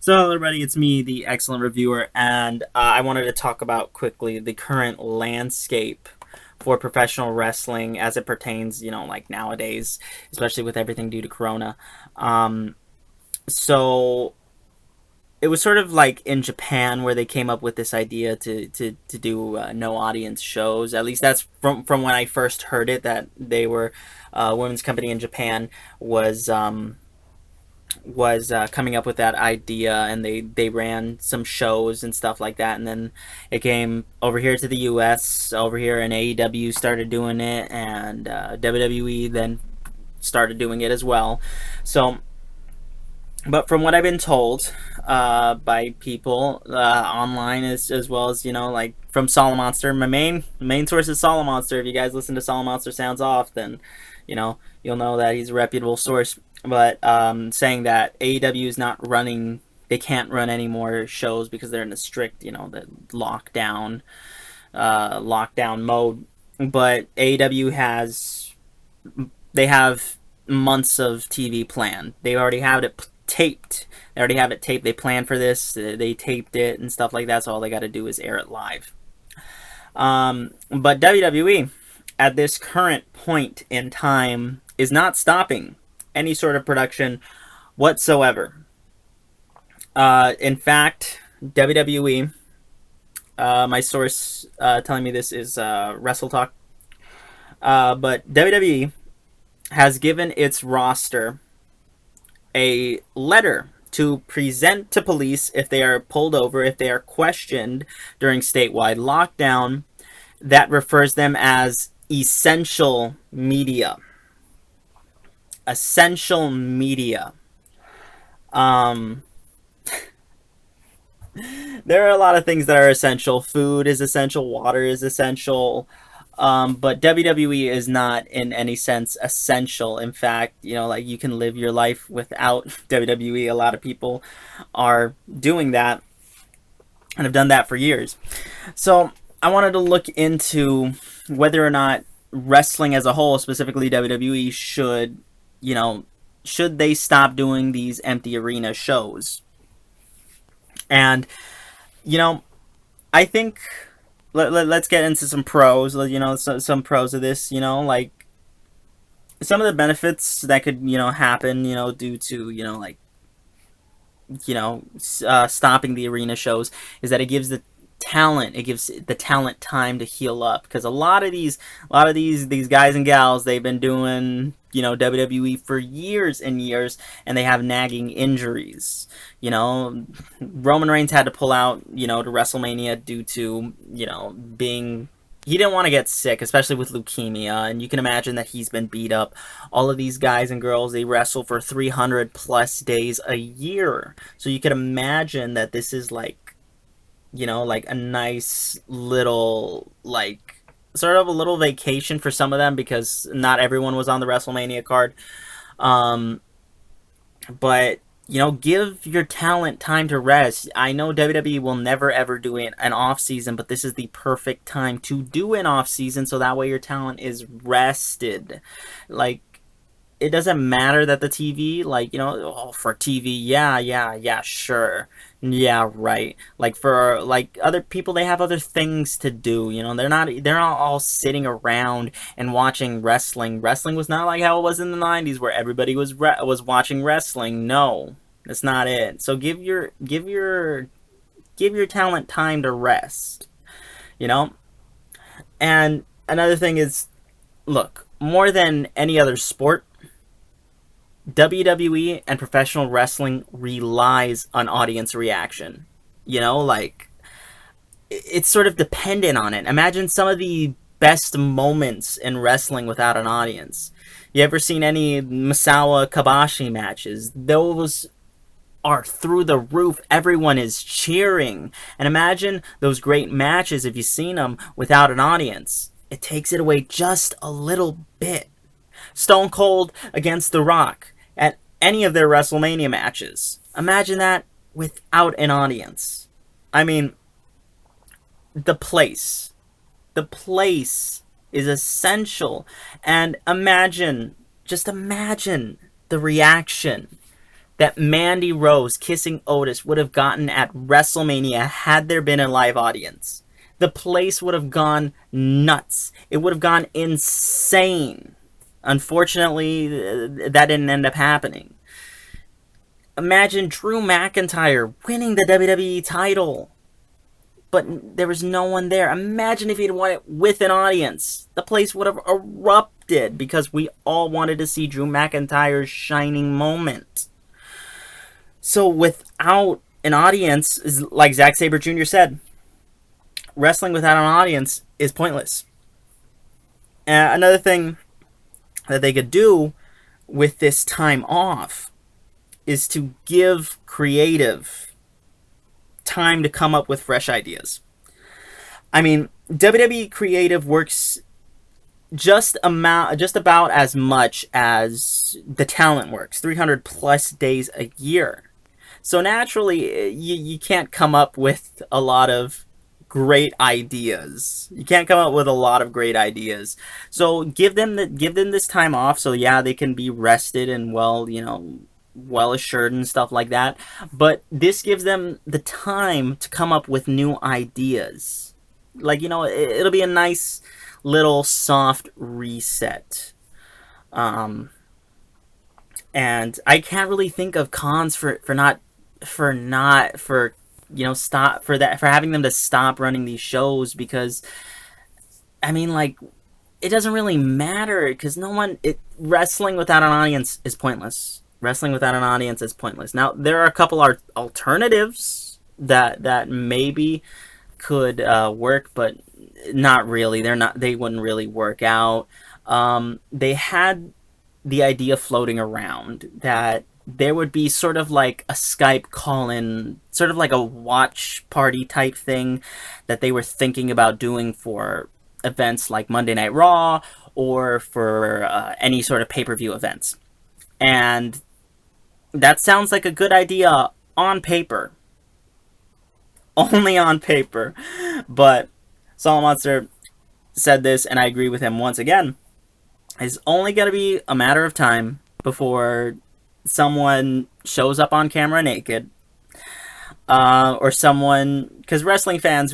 So, hello everybody, it's me, the excellent reviewer, and I wanted to talk about quickly the current landscape for professional wrestling as it pertains, like nowadays, especially with everything due to Corona. Um, so, it was sort of like in Japan where they came up with this idea to do no audience shows. At least that's from when I first heard it, that they were a women's company in Japan was. Coming up with that idea, and they ran some shows and stuff like that, and then it came over here to the US. Over here, and AEW started doing it, and WWE then started doing it as well. So, but from what I've been told by people online, as well as like from Solid Monster, my main source is Solid Monster. If you guys listen to Solid Monster Sounds Off, then you'll know that he's a reputable source. But saying that AEW is not running, they can't run any more shows because they're in a strict, the lockdown mode. But AEW they have months of TV planned. They already have it taped. They already have it taped. They planned for this. They taped it and stuff like that. So all they got to do is air it live. But WWE, at this current point in time, is not stopping any sort of production whatsoever. In fact, WWE, my source telling me this is Wrestle Talk, but WWE has given its roster a letter to present to police if they are pulled over, if they are questioned during statewide lockdown, that refers them as essential media. Essential media. Um, there are a lot of things that are essential. Food is essential. Water is essential. But WWE is not in any sense essential. In fact, like you can live your life without WWE. A lot of people are doing that and have done that for years. So I wanted to look into whether or not wrestling as a whole, specifically WWE, should they stop doing these empty arena shows? And I think let's get into some pros. Some pros of this. Like some of the benefits that could happen. Due to stopping the arena shows is that it gives the talent time to heal up, because a lot of these guys and gals, they've been doing WWE for years and years, and they have nagging injuries. Roman Reigns had to pull out to WrestleMania due to being, he didn't want to get sick, especially with leukemia, and you can imagine that he's been beat up. All of these guys and girls, they wrestle for 300 plus days a year, so you could imagine that this is like like a nice little, like, sort of a little vacation for some of them, because not everyone was on the WrestleMania card. Um, but give your talent time to rest. I know WWE will never ever do an off season, but this is the perfect time to do an off season, so that way your talent is rested. Like, it doesn't matter that the TV, like, for TV, yeah, sure. Yeah, right. Like, for, like, other people, they have other things to do, they're not all sitting around and watching wrestling. Wrestling was not like how it was in the 90s where everybody was watching wrestling. No, that's not it. So give your talent time to rest, you know? And another thing is, look, more than any other sport, WWE and professional wrestling relies on audience reaction. Like, it's sort of dependent on it. Imagine some of the best moments in wrestling without an audience. You ever seen any Misawa Kabashi matches? Those are through the roof. Everyone is cheering. And imagine those great matches if you've seen them without an audience. It takes it away just a little bit. Stone Cold against The Rock at any of their WrestleMania matches. Imagine that without an audience. I mean, the place. The place is essential. And just imagine the reaction that Mandy Rose kissing Otis would have gotten at WrestleMania had there been a live audience. The place would have gone nuts. It would have gone insane. Unfortunately, that didn't end up happening. Imagine Drew McIntyre winning the WWE title, but there was no one there. Imagine if he'd won it with an audience. The place would have erupted because we all wanted to see Drew McIntyre's shining moment. So without an audience, like Zack Sabre Jr. said, wrestling without an audience is pointless. Another thing that they could do with this time off is to give creative time to come up with fresh ideas. I mean, WWE creative works just about as much as the talent works, 300 plus days a year. So naturally, you can't come up with a lot of great ideas. You can't come up with a lot of great ideas. So give them this time off, so yeah, they can be rested and well assured and stuff like that. But this gives them the time to come up with new ideas. Like, it'll be a nice little soft reset. And I can't really think of cons for having them to stop running these shows, because I mean, like, it doesn't really matter, because wrestling without an audience is pointless. Wrestling without an audience is pointless. Now, there are a couple alternatives that maybe could work, but not really. They wouldn't really work out. They had the idea floating around that there would be sort of like a Skype call-in, sort of like a watch party type thing that they were thinking about doing for events like Monday Night Raw or for any sort of pay-per-view events. And that sounds like a good idea on paper. Only on paper. But Solid Monster said this, and I agree with him once again. It's only going to be a matter of time before someone shows up on camera naked, or someone, because wrestling fans,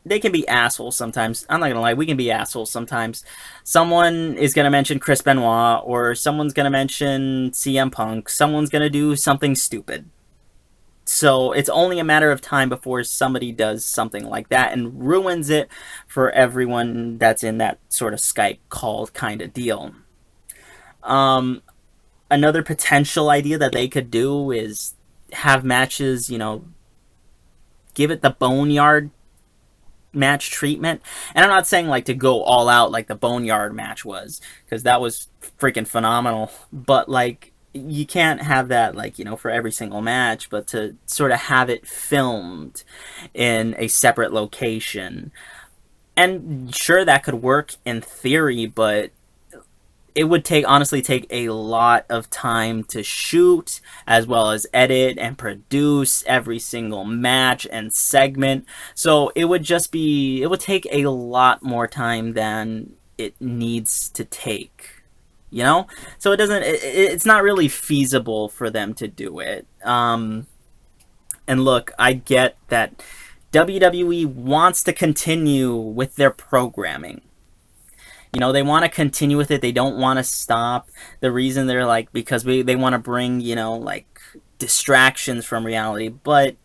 they can be assholes sometimes. I'm not gonna lie, we can be assholes sometimes. Someone is gonna mention Chris Benoit, or someone's gonna mention CM Punk. Someone's gonna do something stupid. So it's only a matter of time before somebody does something like that and ruins it for everyone that's in that sort of Skype call kind of deal. Another potential idea that they could do is have matches, give it the Boneyard match treatment. And I'm not saying like to go all out like the Boneyard match was, because that was freaking phenomenal. But like, you can't have that like, for every single match, but to sort of have it filmed in a separate location. And sure, that could work in theory, but it would honestly take a lot of time to shoot, as well as edit and produce every single match and segment. So it would take a lot more time than it needs to take. So it's not really feasible for them to do it. And look, I get that WWE wants to continue with their programming. They want to continue with it. They don't want to stop. The reason they're like, because they want to bring, like distractions from reality. But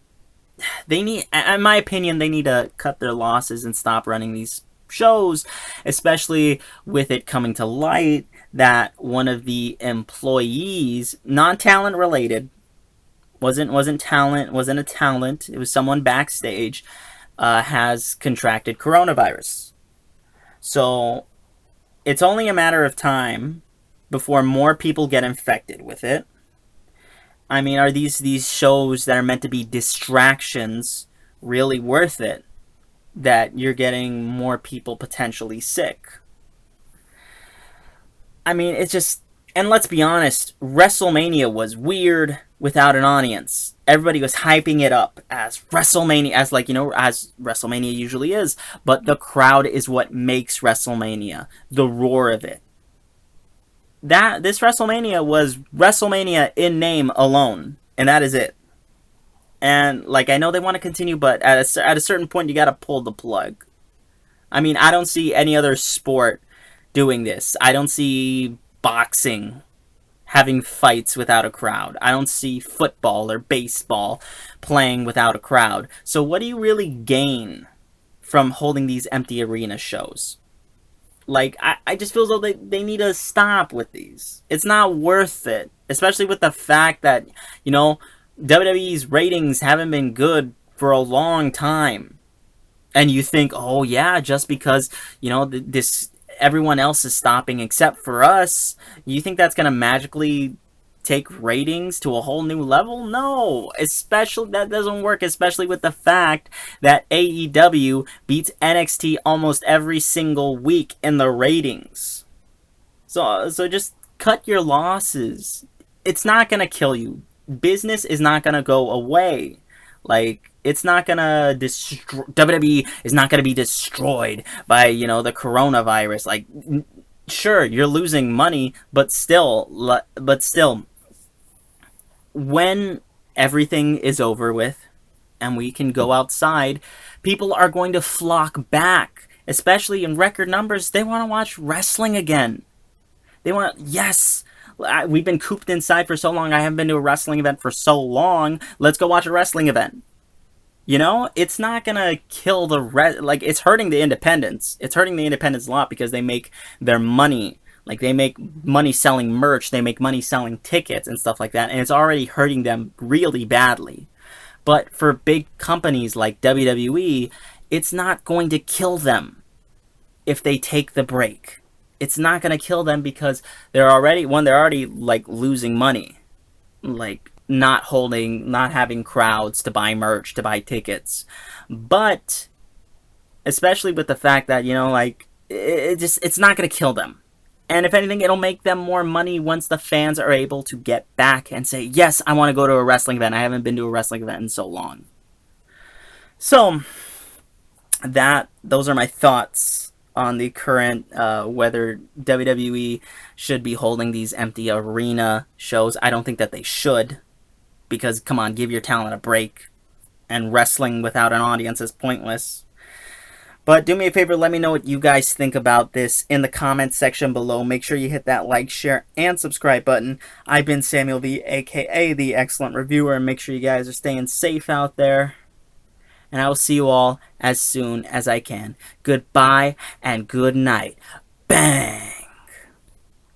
they need, in my opinion, they need to cut their losses and stop running these shows, especially with it coming to light that one of the employees, non-talent related, wasn't a talent, it was someone backstage, has contracted coronavirus. So it's only a matter of time before more people get infected with it. I mean, are these shows that are meant to be distractions really worth it, that you're getting more people potentially sick? I mean, it's just... And let's be honest, WrestleMania was weird without an audience. Everybody was hyping it up as WrestleMania, as WrestleMania usually is. But the crowd is what makes WrestleMania. The roar of it. that this WrestleMania was WrestleMania in name alone, and that is it. And like I know they want to continue, but at a certain point you got to pull the plug. I mean, I don't see any other sport doing this. I don't see boxing having fights without a crowd. I don't see football or baseball playing without a crowd. So what do you really gain from holding these empty arena shows? Like, I just feel as though they need to stop with these. It's not worth it. Especially with the fact that, you know, WWE's ratings haven't been good for a long time. And you think, oh yeah, just because, you know, this everyone else is stopping except for us, you think that's gonna magically take ratings to a whole new level? No, especially that doesn't work, especially with the fact that AEW beats NXT almost every single week in the ratings. So just cut your losses. It's not gonna kill you. Business is not gonna go away. Like, it's not gonna destroy. WWE is not gonna be destroyed by, you know, the coronavirus. Like, sure, you're losing money, but still, when everything is over with and we can go outside, people are going to flock back, especially in record numbers. They want to watch wrestling again. They want, yes, we've been cooped inside for so long. I haven't been to a wrestling event for so long. Let's go watch a wrestling event. You know, it's not gonna kill like, it's hurting the independents. It's hurting the independents a lot because they make their money. Like, they make money selling merch, they make money selling tickets and stuff like that, and it's already hurting them really badly. But for big companies like WWE, it's not going to kill them if they take the break. It's not going to kill them because they're already like losing money, like not having crowds to buy merch, to buy tickets. But especially with the fact that, you know, like, it's not going to kill them. And if anything, it'll make them more money once the fans are able to get back and say, yes, I want to go to a wrestling event. I haven't been to a wrestling event in so long. So those are my thoughts on the current whether WWE should be holding these empty arena shows. I don't think that they should, because, come on, give your talent a break. And wrestling without an audience is pointless. But do me a favor, let me know what you guys think about this in the comments section below. Make sure you hit that like, share, and subscribe button. I've been Samuel V, aka The Excellent Reviewer, and make sure you guys are staying safe out there. And I will see you all as soon as I can. Goodbye and good night. Bang!